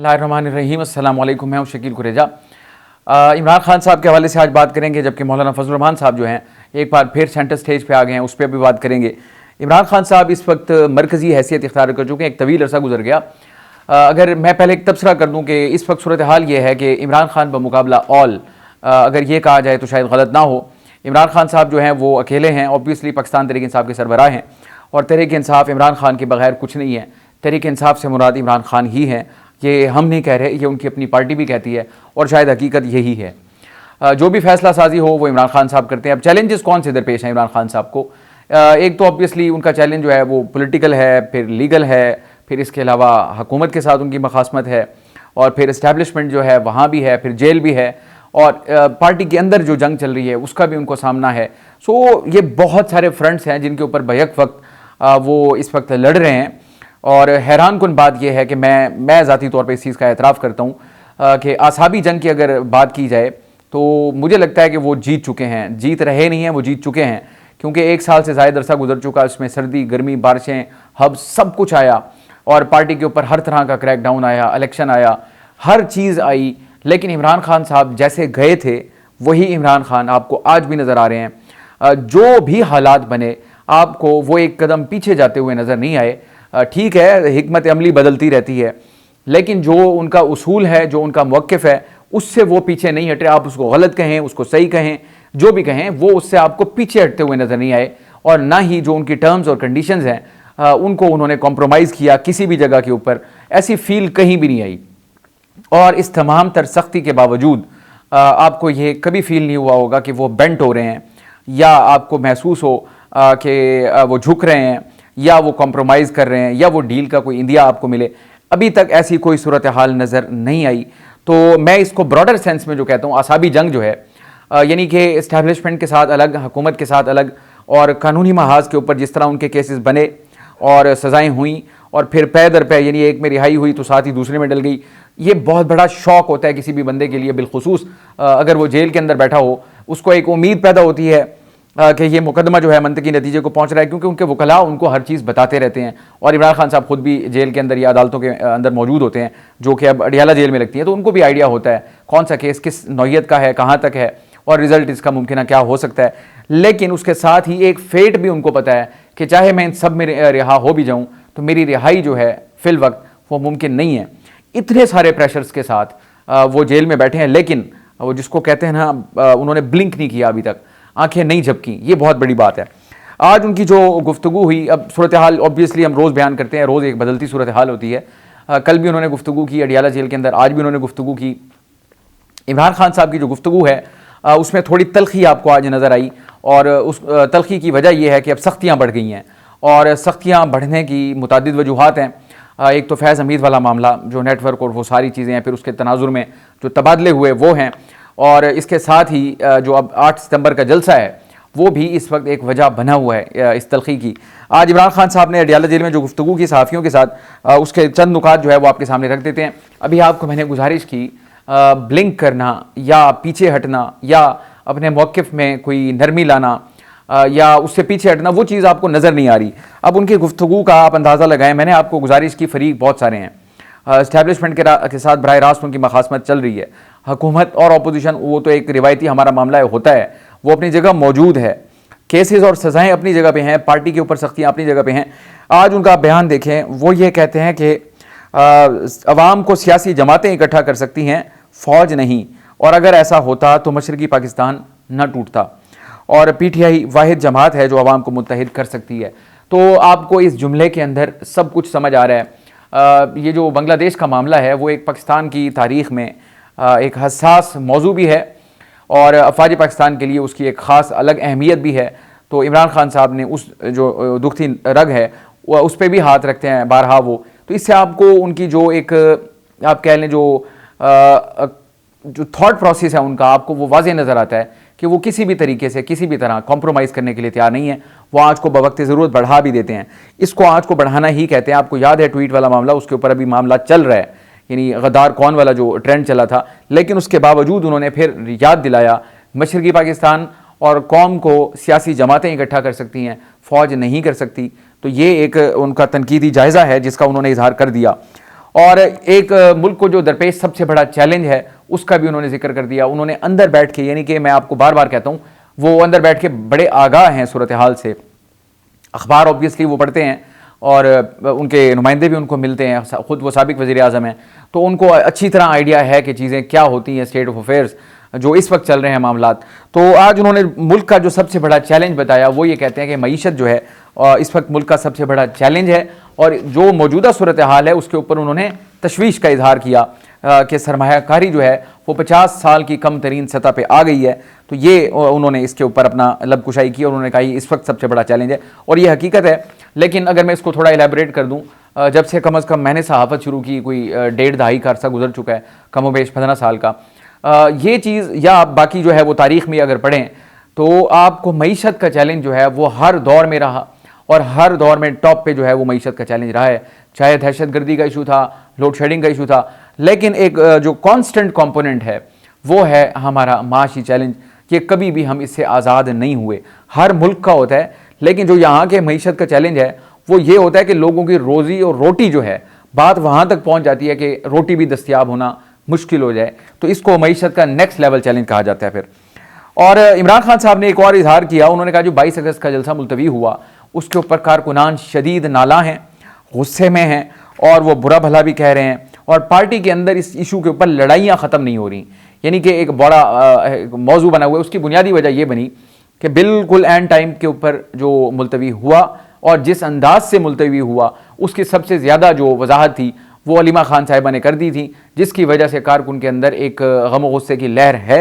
बिस्मिल्लाहिर्रहमानिर्रहीम। अस्सलाम वालेकुम। मैं हूं शकील कुरेजा। इमरान खान साहब के हवाले से आज बात करेंगे, जबकि मौलाना फजल रहमान साहब जो हैं एक बार फिर सेंटर स्टेज पे आ गए हैं, उस पर भी बात करेंगे। इमरान खान साहब इस वक्त मरकज़ी हैसियत इख्तियार कर चुके हैं, एक तवील अरसा गुजर गया। अगर मैं पहले एक तबसरा कर दूँ कि इस वक्त सूरत हाल ये है कि इमरान खान बमुकाबला ऑल, अगर ये कहा जाए तो शायद गलत ना हो। इमरान खान साहब जो हैं वो अकेले हैं, ऑब्वियसली पाकिस्तान तहरीक इंसाफ के सरबराह हैं, और तहरीक इंसाफ इमरान खान के बगैर कुछ नहीं है। तहरीक इंसाफ से मुराद इमरान खान ही हैं, ये हम नहीं कह रहे, ये उनकी अपनी पार्टी भी कहती है, और शायद हकीकत यही है। जो भी फैसला साजी हो वो इमरान खान साहब करते हैं। अब चैलेंजेस कौन से दरपेश हैं इमरान खान साहब को? एक तो ऑब्वियसली उनका चैलेंज जो है वो पॉलिटिकल है, फिर लीगल है, फिर इसके अलावा हुकूमत के साथ उनकी मखासमत है, और फिर इस्टेब्लिशमेंट जो है वहाँ भी है, फिर जेल भी है, और पार्टी के अंदर जो जंग चल रही है उसका भी उनको सामना है। सो ये बहुत सारे फ्रंट्स हैं जिनके ऊपर बैक वक्त वो इस वक्त लड़ रहे हैं। और हैरान कुन बात यह है कि मैं ज़ाती तौर पर इस चीज़ का एतराफ़ करता हूँ कि आसाबी जंग की अगर बात की जाए तो मुझे लगता है कि वो जीत चुके हैं। जीत रहे नहीं हैं, वो जीत चुके हैं, क्योंकि एक साल से ज़ायद अरसा गुजर चुका, उसमें सर्दी, गर्मी, बारिशें, हब सब कुछ आया, और पार्टी के ऊपर हर तरह का क्रैकडाउन आया, इलेक्शन आया, हर चीज़ आई। लेकिन इमरान खान साहब जैसे गए थे वही इमरान खान आपको आज भी नज़र आ रहे हैं। जो भी हालात बने आपको वो एक कदम पीछे जाते हुए नज़र नहीं आए। ठीक है, हिकमत अमली बदलती रहती है, लेकिन जो उनका उसूल है, जो उनका मौक़िफ़ है, उससे वो पीछे नहीं हटे। आप उसको गलत कहें, उसको सही कहें, जो भी कहें, वो उससे आपको पीछे हटते हुए नज़र नहीं आए। और ना ही जो उनकी टर्म्स और कंडीशंस हैं उनको उन्होंने कॉम्प्रोमाइज़ किया किसी भी जगह के ऊपर, ऐसी फील कहीं भी नहीं आई। और इस तमाम तर सख्ती के बावजूद आपको ये कभी फील नहीं हुआ होगा कि वो बेंट हो रहे हैं, या आपको महसूस हो कि वो झुक रहे हैं, या वो कॉम्प्रोमाइज़ कर रहे हैं, या वो डील का कोई इंदिया आपको मिले। अभी तक ऐसी कोई सूरत हाल नज़र नहीं आई। तो मैं इसको ब्रॉडर सेंस में जो कहता हूँ, आसाबी जंग जो है, यानी कि इस्टेब्लिशमेंट के साथ अलग, हुकूमत के साथ अलग, और कानूनी महाज के ऊपर जिस तरह उनके केसेस बने और सज़ाएँ हुई, और फिर पै दर पै, यानी एक में रिहाई हुई तो साथ ही दूसरे में डल गई। ये बहुत बड़ा शौक होता है किसी भी बंदे के लिए, बिलखुसूस अगर वो जेल के अंदर बैठा हो, उसको एक उम्मीद पैदा होती है कि ये मुकदमा जो है मंतकी नतीजे को पहुंच रहा है, क्योंकि उनके वकला उनको हर चीज़ बताते रहते हैं। और इमरान खान साहब खुद भी जेल के अंदर या अदालतों के अंदर मौजूद होते हैं, जो कि अब अडियाला जेल में लगती हैं, तो उनको भी आइडिया होता है कौन सा केस किस नौइयत का है, कहाँ तक है, और रिजल्ट इसका मुमकिन क्या हो सकता है। लेकिन उसके साथ ही एक फेट भी उनको पता है कि चाहे मैं इन सब में रिहा हो भी जाऊँ तो मेरी रिहाई जो है फिल वक्त वो मुमकिन नहीं है। इतने सारे प्रेशर्स के साथ वो जेल में बैठे हैं, लेकिन वो जिसको कहते हैं ना, उन्होंने ब्लिंक नहीं किया अभी तक, आंखें नहीं झपकी। ये बहुत बड़ी बात है। आज उनकी जो गुफ्तगू हुई, अब सूरत हाल ऑब्वियसली हम रोज़ बयान करते हैं, रोज़ एक बदलती सूरत हाल होती है। कल भी उन्होंने गुफ्तगू की अडियाला जेल के अंदर, आज भी उन्होंने गुफ्तगू की। इमरान खान साहब की जो गुफ्तगू है उसमें थोड़ी तलखी आपको आज नज़र आई, और उस तलखी की वजह यह है कि अब सख्तियाँ बढ़ गई हैं, और सख्तियाँ बढ़ने की मुतादिद वजूहात हैं। एक तो फैज़ हमीद वाला मामला, जो नेटवर्क और वो सारी चीज़ें हैं, फिर उसके तनाजुर में जो तबादले हुए वो हैं, और इसके साथ ही जो अब 8 सितंबर का जलसा है वो भी इस वक्त एक वजह बना हुआ है इस तलखी की। आज इमरान खान साहब ने अडियाला जेल में जो गुफ्तगू की सहाफ़ियों के साथ, उसके चंद नुकात जो है वो आपके सामने रख देते हैं। अभी आपको मैंने गुजारिश की, ब्लिंक करना या पीछे हटना या अपने मौक़िफ़ में कोई नरमी लाना या उससे पीछे हटना, वो चीज़ आपको नज़र नहीं आ रही। अब उनकी गुफ्तगू का आप अंदाज़ा लगाएं। मैंने आपको गुजारिश की, फ़रीक बहुत सारे हैं, इस्टेब्लिशमेंट के साथ बराह रास्त उनकी मखासमत चल रही है। हुकूमत और अपोजिशन, वो तो एक रिवायती हमारा मामला होता है, वो अपनी जगह मौजूद है। केसेस और सज़ाएँ अपनी जगह पे हैं, पार्टी के ऊपर सख्तियाँ अपनी जगह पे हैं। आज उनका बयान देखें, वो ये कहते हैं कि अवाम को सियासी जमातें इकट्ठा कर सकती हैं, फ़ौज नहीं, और अगर ऐसा होता तो मशरक़ी पाकिस्तान न टूटता, और PTI वाहिद जमात है जो अवाम को मुत्तहिद कर सकती है। तो आपको इस जुमले के अंदर सब कुछ समझ आ रहा है। ये जो बांग्लादेश का मामला है वो एक पाकिस्तान की तारीख़ में एक हसास मौजू भी है, और अफवाज पाकिस्तान के लिए उसकी एक ख़ास अलग अहमियत भी है। तो इमरान खान साहब ने उस जो दुखती रग है उस पर भी हाथ रखते हैं बारहा वो। तो इससे आपको उनकी जो एक, आप कह लें, जो थॉट प्रोसेस है उनका, आपको वो वाज़ेह नज़र आता है कि वो किसी भी तरीके से किसी भी तरह कॉम्प्रोमाइज़ करने के लिए तैयार नहीं है। वो आँच को बवक्त ज़रूरत बढ़ा भी देते हैं। इसको आँच को बढ़ाना ही कहते हैं। आपको याद है ट्वीट वाला मामला, उसके ऊपर अभी मामला चल रहा है, यानी गद्दार कौन वाला जो ट्रेंड चला था। लेकिन उसके बावजूद उन्होंने फिर याद दिलाया, मशरक़ी पाकिस्तान और कौम को सियासी जमातें इकट्ठा कर सकती हैं, फ़ौज नहीं कर सकती। तो ये एक उनका तनकीदी जायज़ा है जिसका उन्होंने इजहार कर दिया। और एक मुल्क को जो दरपेश सबसे बड़ा चैलेंज है उसका भी उन्होंने जिक्र कर दिया। उन्होंने अंदर बैठ के, यानी कि मैं आपको बार बार कहता हूँ, वो अंदर बैठ के बड़े आगाह हैं सूरत हाल से। अखबार ऑब्वियसली वो पढ़ते हैं और उनके नुमाइंदे भी उनको मिलते हैं, ख़ुद वो साबिक वज़ीर आज़म हैं, तो उनको अच्छी तरह आइडिया है कि चीज़ें क्या होती हैं, स्टेट ऑफ अफेयर्स जो इस वक्त चल रहे हैं मामलात। तो आज उन्होंने मुल्क का जो सबसे बड़ा चैलेंज बताया, वो ये कहते हैं कि मईशत जो है इस वक्त मुल्क का सबसे बड़ा चैलेंज है, और जो मौजूदा सूरत हाल है उसके ऊपर उन्होंने तशवीश का इजहार किया कि सरमायाकारी जो है वो 50 साल की कम तरीन सतह पर आ गई है। तो ये उन्होंने इसके ऊपर अपना लबकुशाई की और उन्होंने कहा इस वक्त सबसे बड़ा चैलेंज है, और ये हकीकत है। लेकिन अगर मैं इसको थोड़ा एलैबोरेट कर दूँ, जब से कम अज़ कम मैंने सहाफ़त शुरू की, कोई 1.5 दहाई का अरसा गुजर चुका है, कम बेश 15 साल का, ये चीज़ या बाकी जो है वो तारीख़ में अगर पढ़ें तो आपको मईशत का चैलेंज जो है वो हर दौर में रहा, और हर दौर में टॉप पे जो है वो मईशत का चैलेंज रहा है। चाहे दहशतगर्दी का इशू था, लोड शेडिंग का इशू था, लेकिन एक जो कॉन्स्टेंट कॉम्पोनेंट है वो है हमारा माशी चैलेंज, कि कभी भी हम इससे आज़ाद नहीं हुए। हर मुल्क का होता है, लेकिन जो यहाँ के मईशत का चैलेंज है वो ये होता है कि लोगों की रोज़ी और रोटी जो है, बात वहाँ तक पहुँच जाती है कि रोटी भी दस्तयाब होना मुश्किल हो जाए, तो इसको मईशत का नेक्स्ट लेवल चैलेंज कहा जाता है फिर। और इमरान खान साहब ने एक और इजहार किया, उन्होंने कहा जो 22 अगस्त का जलसा मुलतवी हुआ उसके ऊपर कारकुनान शदीद नाला हैं, गुस्से में हैं, और वो बुरा भला भी कह रहे हैं, और पार्टी के अंदर इस इशू के ऊपर लड़ाइयाँ ख़त्म नहीं हो रही। यानी कि एक बड़ा मौजू बना हुआ है। उसकी बुनियादी वजह ये बनी कि बिल्कुल एंड टाइम के ऊपर जो मुलतवी हुआ और जिस अंदाज से मुलतवी हुआ उसकी सबसे ज़्यादा जो वजाहत थी वो अलीमा खान साहिबा ने कर दी थी, जिसकी वजह से कारकुन के अंदर एक गम व गुस्से की लहर है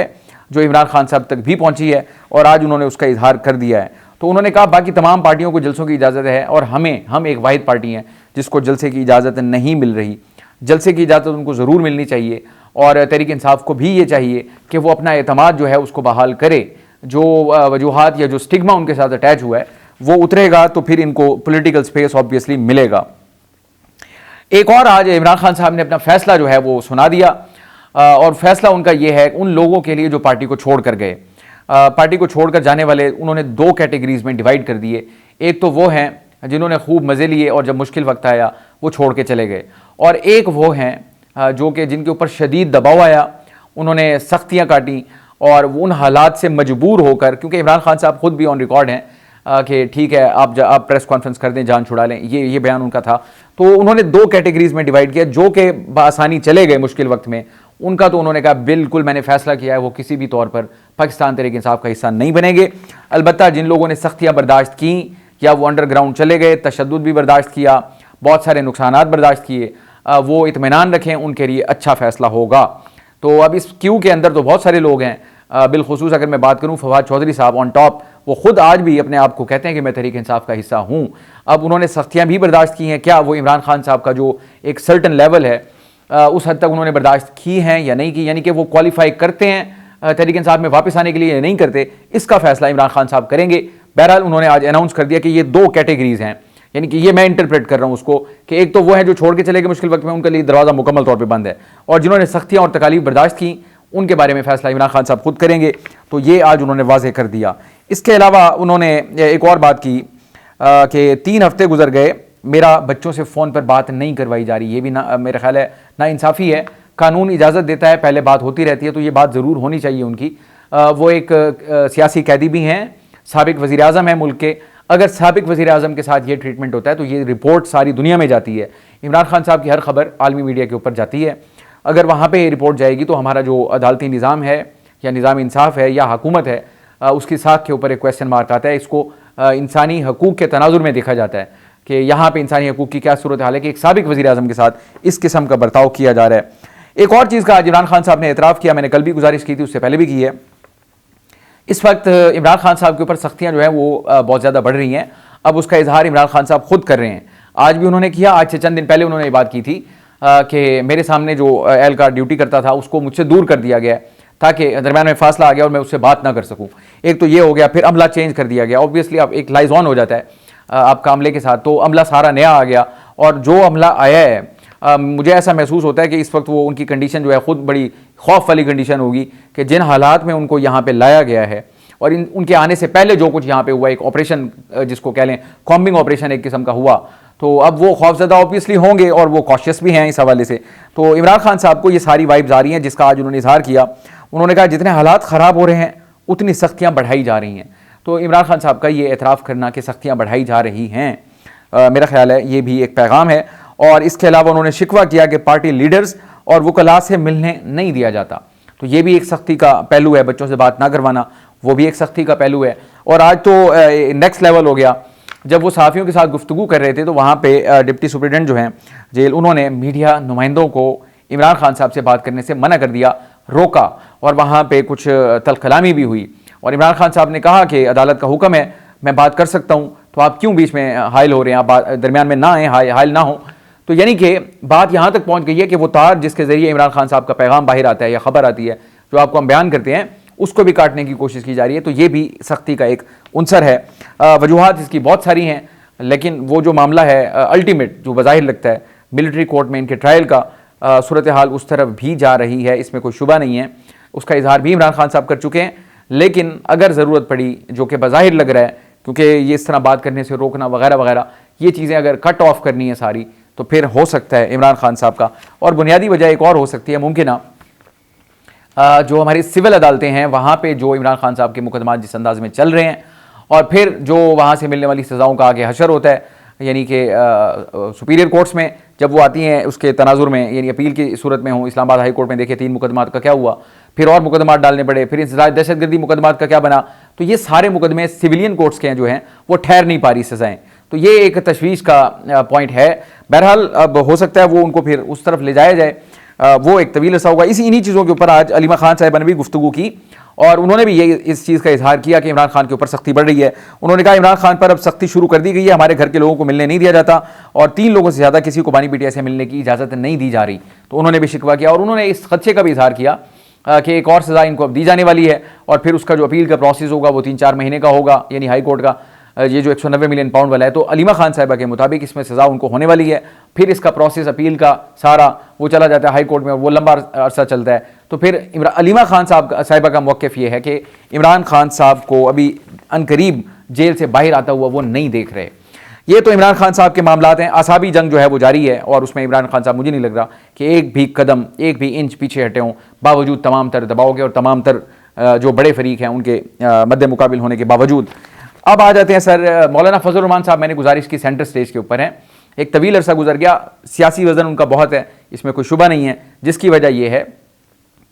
जो इमरान खान साहब तक भी पहुंची है, और आज उन्होंने उसका इजहार कर दिया है। तो उन्होंने कहा बाकी तमाम पार्टियों को जलसों की इजाज़त है, और हम एक वाहिद पार्टी हैं जिसको जलसे की इजाज़त नहीं मिल रही। जलसे की इजाज़त उनको ज़रूर मिलनी चाहिए, और तहरीक इंसाफ को भी ये चाहिए कि वो अपना एतमाद जो है उसको बहाल करे। जो वजूहात या जो स्टिग्मा उनके साथ अटैच हुआ है वो उतरेगा तो फिर इनको पॉलिटिकल स्पेस ऑब्वियसली मिलेगा। एक और आज इमरान खान साहब ने अपना फैसला जो है वो सुना दिया, और फैसला उनका ये है उन लोगों के लिए जो पार्टी को छोड़ कर गए। पार्टी को छोड़कर जाने वाले उन्होंने 2 कैटेगरीज में डिवाइड कर दिए। एक तो वो हैं जिन्होंने खूब मज़े लिए और जब मुश्किल वक्त आया वो छोड़ के चले गए, और एक वो हैं जो कि जिनके ऊपर शदीद दबाव आया, उन्होंने सख्तियाँ काटी और उन हालात से मजबूर होकर, क्योंकि इमरान खान साहब खुद भी ऑन रिकॉर्ड हैं कि ठीक है आप प्रेस कॉन्फ्रेंस कर दें, जान छुड़ा लें, ये बयान उनका था। तो उन्होंने 2 कैटेगरीज में डिवाइड किया। जो कि बआसानी चले गए मुश्किल वक्त में, उनका तो उन्होंने कहा बिल्कुल मैंने फैसला किया है वो किसी भी तौर पर पाकिस्तान तहरीक इंसाफ का हिस्सा नहीं बनेंगे। अलबत्ता जिन लोगों ने सख्तियाँ बर्दाश्त की या वो अंडरग्राउंड चले गए, तशद्दुद भी बर्दाश्त किया, बहुत सारे नुकसानात बर्दाश्त किए, वो इत्मीनान रखें, उनके लिए अच्छा फ़ैसला होगा। तो अब इस क्यू के अंदर तो बहुत सारे लोग हैं, बिलखुसूस अगर मैं बात करूँ फवाद चौधरी साहब ऑन टॉप, वो खुद आज भी अपने आप को कहते हैं कि मैं तहरीक इंसाफ का हिस्सा हूँ। अब उन्होंने सख्तियाँ भी बर्दाश्त की हैं, क्या वो इमरान खान साहब का जो एक सर्टन लेवल है उस हद तक उन्होंने बर्दाश्त की हैं या नहीं की, यानी कि वो क्वालिफाई करते हैं तहरीक इंसाफ में वापस आने के लिए या नहीं करते, इसका फैसला इमरान खान साहब करेंगे। बहरहाल उन्होंने आज अनाउंस कर दिया कि ये 2 कैटेगरीज हैं, यानी कि ये मैं इंटरप्रेट कर रहा हूँ उसको कि एक तो वो है जो छोड़ के चले गए मुश्किल वक्त में, उनके लिए दरवाज़ा मुकम्मल तौर पर बंद है, और जिन्होंने सख्तियाँ और तकालीफ बर्दाश्त की उनके बारे में फैसला इमरान खान साहब खुद करेंगे। तो ये आज उन्होंने वाज़ेह कर दिया। इसके अलावा उन्होंने एक और बात की कि 3 हफ्ते गुजर गए, मेरा बच्चों से फ़ोन पर बात नहीं करवाई जा रही। ये भी ना मेरा ख्याल है ना इंसाफ़ी है। कानून इजाज़त देता है, पहले बात होती रहती है, तो ये बात ज़रूर होनी चाहिए उनकी। वो एक सियासी कैदी भी हैं, साबिक वज़ीर आज़म है मुल्क के। अगर साबिक वज़ीर आज़म के साथ ये ट्रीटमेंट होता है तो ये रिपोर्ट सारी दुनिया में जाती है। इमरान खान साहब की हर खबर आलमी मीडिया के ऊपर जाती है। अगर वहाँ पे ये रिपोर्ट जाएगी तो हमारा जो अदालती निज़ाम है या निज़ाम इंसाफ है या हुकूमत है, उसकी साख के ऊपर एक क्वेश्चन मार्क आता है। इसको इंसानी हकूक़ के तनाजुर में देखा जाता है कि यहाँ पे इंसानी हकूक़ की क्या सूरत हाल है कि एक साबिक वज़ीर आज़म के साथ इस किस्म का बर्ताव किया जा रहा है। एक और चीज़ का आज इमरान खान साहब ने एतराफ़ किया, मैंने कल भी गुजारिश की थी, उससे पहले भी की है। इस वक्त इमरान खान साहब के ऊपर सख्तियाँ जो हैं वो बहुत ज़्यादा बढ़ रही हैं। अब उसका इजहार इमरान खान साहब खुद कर रहे हैं। आज भी उन्होंने किया, आज से चंद दिन पहले उन्होंने ये बात की थी कि मेरे सामने जो एहलकार ड्यूटी करता था उसको मुझसे दूर कर दिया गया ताकि दरम्यान में फासला आ गया और मैं उससे बात ना कर सकूं। एक तो ये हो गया, फिर अमला चेंज कर दिया गया। ऑब्वियसली आप एक लाइज ऑन हो जाता है आपका अमले के साथ, तो अमला सारा नया आ गया, और जो अमला आया है मुझे ऐसा महसूस होता है कि इस वक्त वो उनकी कंडीशन जो है ख़ुद बड़ी खौफ वाली कंडीशन होगी कि जिन हालात में उनको यहाँ पर लाया गया है और उनके आने से पहले जो कुछ यहाँ पे हुआ, एक ऑपरेशन जिसको कह लें कॉम्बिंग ऑपरेशन एक किस्म का हुआ, तो अब वो खौफजदा ऑब्वियसली होंगे और वो कॉशियस भी हैं इस हवाले से। तो इमरान खान साहब को ये सारी वाइब्स आ रही हैं जिसका आज उन्होंने इजहार किया। उन्होंने कहा जितने हालात ख़राब हो रहे हैं उतनी सख्तियाँ बढ़ाई जा रही हैं। तो इमरान खान साहब का ये एतराफ़ करना कि सख्तियाँ बढ़ाई जा रही हैं, मेरा ख्याल है ये भी एक पैगाम है। और इसके अलावा उन्होंने शिकवा किया कि पार्टी लीडर्स और वकला से मिलने नहीं दिया जाता, तो ये भी एक सख्ती का पहलू है। बच्चों से बात ना करवाना वो भी एक सख्ती का पहलू है। और आज तो नेक्स्ट लेवल हो गया, जब वो सहाफ़ियों के साथ गुफ्तगू कर रहे थे तो वहाँ पे डिप्टी सुप्रिटेंडेंट जो हैं जेल, उन्होंने मीडिया नुमाइंदों को इमरान खान साहब से बात करने से मना कर दिया, रोका, और वहाँ पे कुछ तलकलामी भी हुई। और इमरान खान साहब ने कहा कि अदालत का हुक्म है, मैं बात कर सकता हूँ, तो आप क्यों बीच में हायल हो रहे हैं, आप दरमियान में ना आए, हायल ना हो। तो यानी कि बात यहाँ तक पहुँच गई है कि वो तार जिसके ज़रिए इमरान खान साहब का पैगाम बाहर आता है या ख़बर आती है जो आपको हम बयान करते हैं, उसको भी काटने की कोशिश की जा रही है। तो ये भी सख्ती का एक उनसर है। वजूहात इसकी बहुत सारी हैं, लेकिन वो जो मामला है अल्टीमेट जो बज़ाहिर लगता है मिलिट्री कोर्ट में इनके ट्रायल का सूरत हाल उस तरफ भी जा रही है, इसमें कोई शुबा नहीं है। उसका इजहार भी इमरान खान साहब कर चुके हैं। लेकिन अगर ज़रूरत पड़ी, जो कि बज़ाहिर लग रहा है, क्योंकि ये इस तरह बात करने से रोकना वगैरह वगैरह ये चीज़ें अगर कट ऑफ करनी है सारी, तो फिर हो सकता है इमरान खान साहब का। और बुनियादी वजह एक और हो सकती है मुमकिन, जो हमारी सिविल अदालतें हैं वहाँ पे जो इमरान खान साहब के मुकदमा जिस अंदाज में चल रहे हैं, और फिर जो वहाँ से मिलने वाली सज़ाओं का आगे हशर होता है, यानी कि सुपीरियर कोर्ट्स में जब वो आती हैं उसके तनाजुर में, यानी अपील की सूरत में हो। इस्लामाबाद हाई कोर्ट में देखे 3 मुकदमात का क्या हुआ, फिर और मुकदमात डालने पड़े, फिर इंसदाद दहशतगर्दी मुकदमात का क्या बना। तो ये सारे मुकदमे सिविलियन कोर्ट्स के हैं जो हैं वो ठहर नहीं पा रही सज़ाएँ। तो ये एक तशवीश का पॉइंट है। बहरहाल अब हो सकता है वो उनको फिर उस तरफ ले जाया जाए, वो एक तवील अरसा होगा। इन्हीं चीज़ों के ऊपर आज अलीमा खान साहिबा ने भी गुफ्तगू की और उन्होंने भी ये इस चीज़ का इजहार किया कि इमरान खान के ऊपर सख्ती बढ़ रही है। उन्होंने कहा इमरान खान पर अब सख्ती शुरू कर दी गई है, हमारे घर के लोगों को मिलने नहीं दिया जाता और 3 लोगों से ज़्यादा किसी को बानी पीटीआई से मिलने की इजाज़त नहीं दी जा रही। तो उन्होंने भी शिकवा किया और उन्होंने इस खदशे का भी इजहार किया कि एक और सज़ा इनको अब दी जाने वाली है और फिर उसका जो अपील का प्रोसेस होगा वो 3-4 महीने का होगा, यानी हाई कोर्ट का ये जो 190 मिलियन पाउंड वाला है। तो अलीमा खान साहिबा के मुताबिक इसमें सज़ा उनको होने वाली है। फिर इसका प्रोसेस अपील का सारा वो चला जाता है हाई कोर्ट में और वो लंबा अरसा चलता है। तो फिर अलीमा खान साहिबा का मौक़िफ़ ये है कि इमरान खान साहब को अभी अनकरीब जेल से बाहर आता हुआ वो नहीं देख रहे। ये तो इमरान खान साहब के मामलात हैं। आसाबी जंग जो है वो जारी है और उसमें इमरान खान साहब मुझे नहीं लग रहा कि एक भी कदम, एक भी इंच पीछे हटे हों, बावजूद तमाम तर दबाव के और तमाम तर जो बड़े फरीक हैं उनके मद्दे मुकाबिल होने के बावजूद। अब आ जाते हैं सर मौलाना फजल रहमान साहब। मैंने गुजारिश की सेंटर स्टेज के ऊपर हैं, एक तवील अरसा गुजर गया, सियासी वज़न उनका बहुत है, इसमें कोई शुबा नहीं है, जिसकी वजह यह है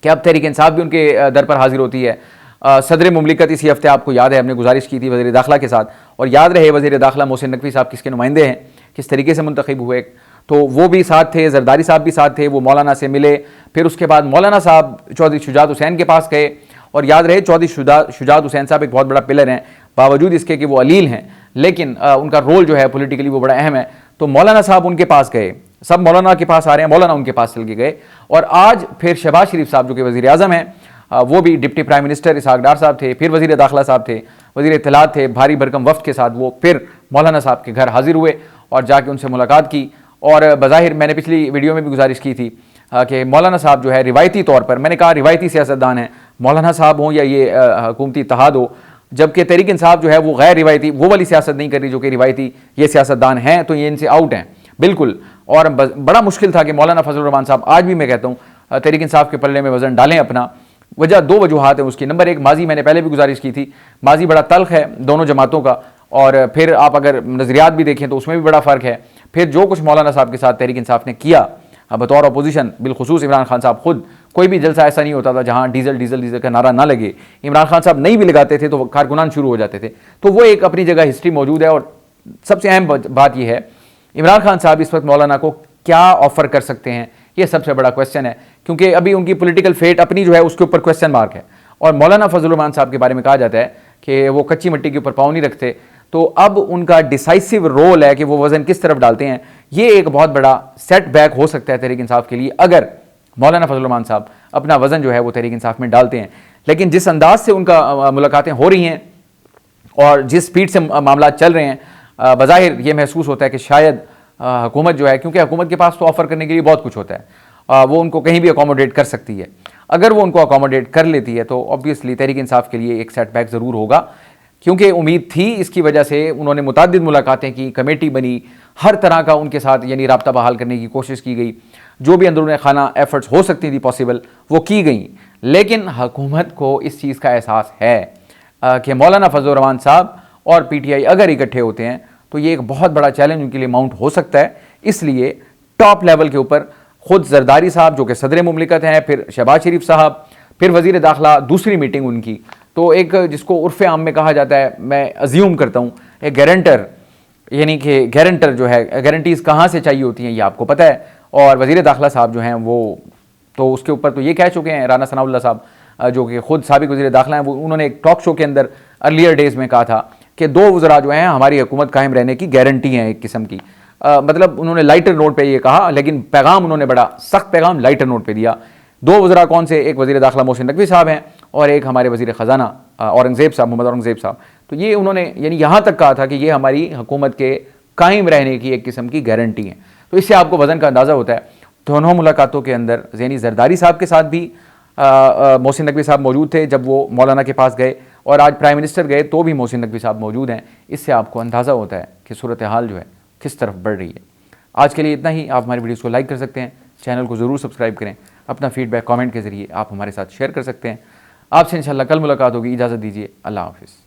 कि अब तहरीक इंसाफ भी उनके दर पर हाजिर होती है। सदर मुमलिकत इसी हफ्ते आपको याद है हमने गुजारिश की थी वज़ीर दाखिला के साथ, और याद रहे वज़ीर दाखिला मोहसिन नकवी साहब किसके नुमाइंदे हैं, किस तरीके से मुंतखब हुए, तो वो भी साथ थे, जरदारी साहब भी साथ थे। वो मौलाना से मिले, फिर उसके बाद मौलाना साहब चौधरी शुजात हुसैन के पास गए और याद रहे चौधरी शुजात हुसैन साहब एक बहुत बड़ा पिलर हैं, बावजूद इसके कि वो अलील हैं, लेकिन उनका रोल जो है पॉलिटिकली वो बड़ा अहम है। तो मौलाना साहब उनके पास गए, सब मौलाना के पास आ रहे हैं, मौलाना उनके पास चल के गए। और आज फिर शहबाज शरीफ साहब जो कि वज़ीर आज़म हैं, वो भी डिप्टी प्राइम मिनिस्टर इसहाक डार साहब थे, फिर वज़ीर दाखिला साहब थे, वज़ीर इत्तलात थे, भारी भरकम वफ्द के साथ वो फिर मौलाना साहब के घर हाजिर हुए और जाके उनसे मुलाकात की। और बज़ाहिर मैंने पिछली वीडियो में भी गुजारिश की थी कि मौलाना साहब जो है रिवायती तौर पर, मैंने कहा रिवायती सियासतदान हैं, मौलाना साहब हों या ये हुकूमती इत्तेहाद हो, जबकि तहरीक इंसाफ जो है वो गैर रिवायती वो वाली सियासत नहीं कर रही जो कि रिवायती ये सियासतदान हैं, तो ये इनसे आउट हैं बिल्कुल। और बड़ा मुश्किल था कि मौलाना फजल रहमान साहब, आज भी मैं कहता हूँ, तहरीक इंसाफ के पल्ले में वज़न डालें अपना। वजह 2 वजूहात हैं उसकी। नंबर 1, माजी मैंने पहले भी गुजारिश की थी, माजी बड़ा तल्ख है दोनों जमातों का, और फिर आप अगर नज़रियात भी देखें तो उसमें भी बड़ा फ़र्क है। फिर जो कुछ मौलाना साहब के साथ तहरीक इंसाफ ने किया बतौर अपोजिशन, बिलखुसूस इमरान खान साहब खुद, कोई भी जलसा ऐसा नहीं होता था जहाँ डीजल डीजल डीजल का नारा ना लगे। इमरान खान साहब नहीं भी लगाते थे तो कारकुनान शुरू हो जाते थे। तो वो एक अपनी जगह हिस्ट्री मौजूद है। और सबसे अहम बात यह है, इमरान खान साहब इस वक्त मौलाना को क्या ऑफ़र कर सकते हैं, ये सबसे बड़ा क्वेश्चन है, क्योंकि अभी उनकी पॉलिटिकल फेट अपनी जो है उसके ऊपर क्वेश्चन मार्क है। और मौलाना फजल रहमान साहब के बारे में कहा जाता है कि वो कच्ची मिट्टी के ऊपर पाँव नहीं रखते, तो अब उनका डिसाइसिव रोल है कि वो वज़न किस तरफ डालते हैं। ये एक बहुत बड़ा सेटबैक हो सकता है तहरीक इंसाफ के लिए, अगर मौलाना फजल रहमान साहब अपना वज़न जो है वो तहरीक इंसाफ में डालते हैं। लेकिन जिस अंदाज से उनका मुलाकातें हो रही हैं और जिस स्पीड से मामला चल रहे हैं, बज़ाहिर ये महसूस होता है कि शायद हुकूमत जो है, क्योंकि हुकूमत के पास तो ऑफ़र करने के लिए बहुत कुछ होता है, वो उनको कहीं भी अकोमोडेट कर सकती है। अगर वो उनको अकोमोडेट कर लेती है तो ऑब्वियसली तहरीक इंसाफ के लिए एक सेटबैक ज़रूर होगा, क्योंकि उम्मीद थी, इसकी वजह से उन्होंने मुताद्दिद मुलाकातें की, कमेटी बनी, हर तरह का उनके साथ यानी राब्ता बहाल करने की कोशिश की गई, जो भी अंदरूनी खाना एफर्ट्स हो सकती थी पॉसिबल वो की गई। लेकिन हुकूमत को इस चीज़ का एहसास है कि मौलाना फजल रहमान साहब और PTI अगर इकट्ठे होते हैं तो ये एक बहुत बड़ा चैलेंज उनके लिए माउंट हो सकता है। इसलिए टॉप लेवल के ऊपर खुद जरदारी साहब जो कि सदर मुमलिकत हैं, फिर शहबाज शरीफ साहब, फिर वजीर दाखिला, दूसरी मीटिंग उनकी, तो एक जिसको उर्फ़ आम में कहा जाता है, मैं अज्यूम करता हूँ एक गारंटर, यानी कि गारंटर जो है, गारंटीज़ कहाँ से चाहिए होती हैं ये आपको पता है। और वजीर दाखिला साहब जो हैं वो तो उसके ऊपर तो ये कह चुके हैं, राना सनाउल्लाह साहब जो कि खुद साबिक वज़ीर दाखिला हैं, वो उन्होंने एक टॉक शो के अंदर अर्लियर डेज़ में कहा था कि 2 वज़रा जो हैं हमारी हुकूमत कायम रहने की गारंटी है एक किस्म की। मतलब उन्होंने लाइटर नोट पे ये कहा, लेकिन पैगाम उन्होंने बड़ा सख्त पैगाम लाइटर नोट पे दिया। 2 वज़रा कौन से? एक वज़ीर दाखिला मोहसिन नकवी साहब हैं और एक हमारे वज़ीर ख़जाना औरंगज़ेब साहब, मोहम्मद औरंगज़ेब साहब। तो ये उन्होंने यानी यहाँ तक कहा था कि ये हमारी हुकूमत के कायम रहने की एक किस्म की गारंटी है। तो इससे आपको वज़न का अंदाज़ा होता है। दोनों मुलाकातों के अंदर यानी जरदारी साहब के साथ भी मोहसिन नकवी साहब मौजूद थे जब वो मौलाना के पास गए, और आज प्राइम मिनिस्टर गए तो भी मोहसिन नकवी साहब मौजूद हैं। इससे आपको अंदाज़ा होता है कि सूरत हाल जो है किस तरफ बढ़ रही है। आज के लिए इतना ही। आप हमारी वीडियोज़ को लाइक कर सकते हैं, चैनल को ज़रूर सब्सक्राइब करें, अपना फीडबैक कमेंट के ज़रिए आप हमारे साथ शेयर कर सकते हैं। आपसे इंशाल्लाह कल मुलाकात होगी। इजाज़त दीजिए, अल्लाह हाफ़िज़।